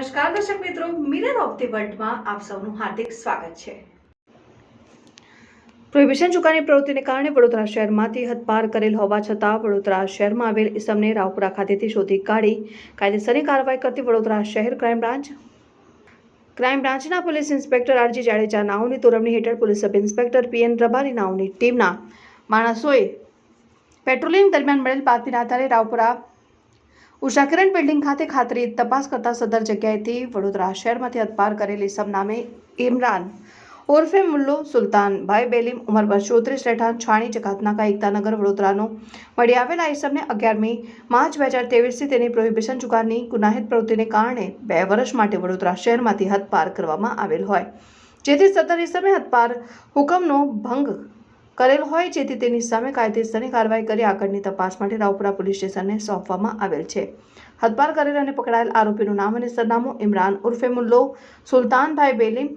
નમસ્કાર દર્શક મિત્રો, મિરર ઓફ ધી વર્લ્ડમાં આપ સૌનું હાર્દિક સ્વાગત છે। પ્રોહિબિશન ચુકાની પ્રવૃત્તિને કારણે વડોદરા શહેરમાંથી હદપાર કરેલ હોવા છતાં વડોદરા શહેરમાં આવેલ ઇસમને રાવપુરા ખાતેથી શોધી કાઢી કાયદેસરની કાર્યવાહી કરતી વડોદરા શહેર ક્રાઇમ બ્રાન્ચના પોલીસ ઇન્સ્પેક્ટર આરજી જાડેજા નાઓની તોરવણી હેઠળ police sub inspector P N Rabari નાઓની ટીમના માણસોએ પેટ્રોલિંગ દરમિયાન મળેલ બાતમીના આધારે રાવપુરા ઉષાકિરણ બિલ્ડિંગ ખાતે ખાતરી તપાસ કરતા સદર જગ્યાએથી વડોદરા શહેરમાંથી હદપાર કરેલ ઇસમ નામે ઇમરાન ઉર્ફે મુલ્લો સુલતાનભાઈ બેલીમ ઉંમર વર્ષ 34 રહેઠાણ છાણી જકાતનાકા એકતાનગર વડોદરાનો મળી આવેલા ઇસમને 11મી માર્ચ 2023થી તેની પ્રોહિબિશન ચુકાની ગુનાહિત પ્રવૃત્તિને કારણે 2 વર્ષ માટે વડોદરા શહેરમાંથી હદપાર કરવામાં આવેલ હોય, જેથી સદર ઇસમે હદપાર હુકમનો ભંગ કરેલ હોય, જેથી તેની સામે કાયદેસરની કાર્યવાહી કરી આગળની તપાસ માટે રાવપુરા પોલીસ સ્ટેશનને સોંપવામાં આવેલ છે। હદપાર કરેલ અને પકડાયેલ આરોપીનું નામ અને સરનામું ઇમરાન ઉર્ફે મુલ્લો સુલતાનભાઈ બેલીમ